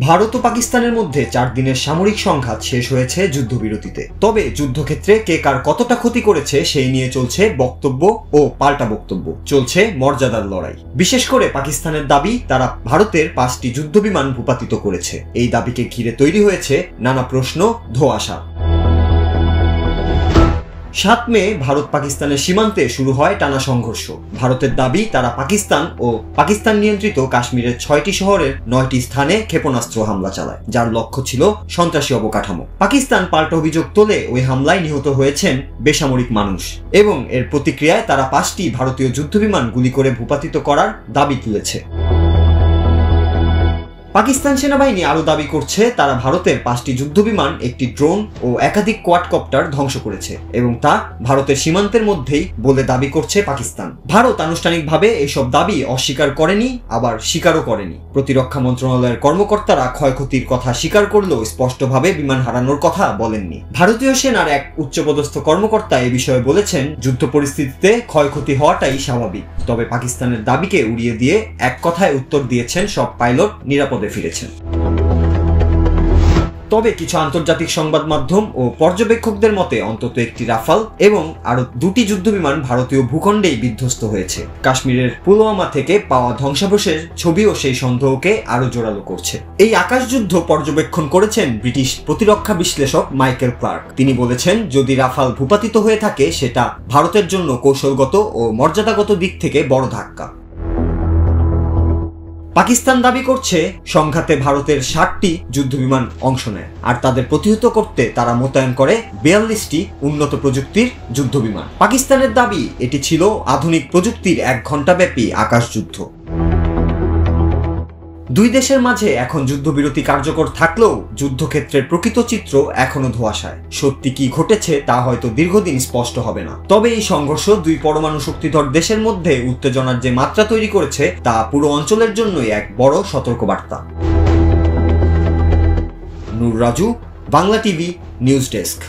ভারত ও পাকিস্তানের মধ্যে 4 দিনের সামরিক সংঘাত শেষ হয়েছে যুদ্ধবিরতিতে। তবে যুদ্ধক্ষেত্রে কে কার কতটা ক্ষতি করেছে সেই নিয়ে চলছে বক্তব্য ও পাল্টা বক্তব্য, চলছে মর্যাদার লড়াই। বিশেষ করে পাকিস্তানের দাবি তারা ভারতের 5টি যুদ্ধবিমান ভূপাতিত করেছে। এই দাবিকে ঘিরে তৈরি হয়েছে নানা প্রশ্ন, ধোঁয়াশা। 7 মে ভারত পাকিস্তানের সীমান্তে শুরু হয় টানা সংঘর্ষ। ভারতের দাবি তারা পাকিস্তান ও পাকিস্তান নিয়ন্ত্রিত কাশ্মীরের 6টি শহরের 9টি স্থানে ক্ষেপণাস্ত্র হামলা চালায়, যার লক্ষ্য ছিল সন্ত্রাসী অবকাঠামো। পাকিস্তান পাল্টা অভিযোগ তোলে ওই হামলায় নিহত হয়েছেন বেসামরিক মানুষ এবং এর প্রতিক্রিয়ায় তারা 5টি ভারতীয় যুদ্ধবিমান গুলি করে ভূপাতিত করার দাবি তুলেছে। পাকিস্তান সেনাবাহিনী আরও দাবি করছে তারা ভারতের 5টি যুদ্ধবিমান, একটি ড্রোন ও একাধিক কোয়াডকপ্টার ধ্বংস করেছে এবং তা ভারতের সীমান্তের মধ্যেই বলে দাবি করছে পাকিস্তান। ভারত আনুষ্ঠানিকভাবে এসব দাবি অস্বীকার করেনি, আবার স্বীকারও করেনি। প্রতিরক্ষা মন্ত্রণালয়ের কর্মকর্তারা ক্ষয়ক্ষতির কথা স্বীকার করলেও স্পষ্টভাবে বিমান হারানোর কথা বলেননি। ভারতীয় সেনার এক উচ্চপদস্থ কর্মকর্তা এ বিষয়ে বলেছেন, যুদ্ধ পরিস্থিতিতে ক্ষয়ক্ষতি হওয়াটাই স্বাভাবিক। তবে পাকিস্তানের দাবিকে উড়িয়ে দিয়ে এক কথায় উত্তর দিয়েছেন সব পাইলট নিরাপদে ফিরেছেন। তবে কিছু আন্তর্জাতিক সংবাদ মাধ্যম ও পর্যবেক্ষকদের মতে অন্তত একটি রাফাল এবং আরো 2টি যুদ্ধবিমান ভারতীয় ভূখণ্ডেই বিধ্বস্ত হয়েছে। কাশ্মীরের পুলওয়ামা থেকে পাওয়া ধ্বংসাবশেষের ছবিও সেই সন্দেহকে আরো জোরালো করছে। এই আকাশযুদ্ধ পর্যবেক্ষণ করেছেন ব্রিটিশ প্রতিরক্ষা বিশ্লেষক মাইকেল ক্লার্ক। তিনি বলেছেন, যদি রাফাল ভূপাতিত হয়ে থাকে সেটা ভারতের জন্য কৌশলগত ও মর্যাদাগত দিক থেকে বড় ধাক্কা। পাকিস্তান দাবি করছে সংঘাতে ভারতের 60টি যুদ্ধবিমান অংশ নেয়, আর তাদের প্রতিহত করতে তারা মোতায়েন করে 42টি উন্নত প্রযুক্তির যুদ্ধবিমান। পাকিস্তানের দাবি এটি ছিল আধুনিক প্রযুক্তির 1 ঘণ্টাব্যাপী আকাশযুদ্ধ। দুই দেশের মাঝে এখন যুদ্ধবিরতি কার্যকর থাকলেও যুদ্ধক্ষেত্রের প্রকৃত চিত্র এখনো ধোঁয়াশায়। সত্যি কি ঘটেছে তা হয়তো দীর্ঘদিন স্পষ্ট হবে না। তবে এই সংঘর্ষ 2 পরমাণু শক্তিধর দেশের মধ্যে উত্তেজনার যে মাত্রা তৈরি করেছে তা পুরো অঞ্চলের জন্যই এক বড় সতর্কবার্তা। Noor Raju, Bangla TV news desk.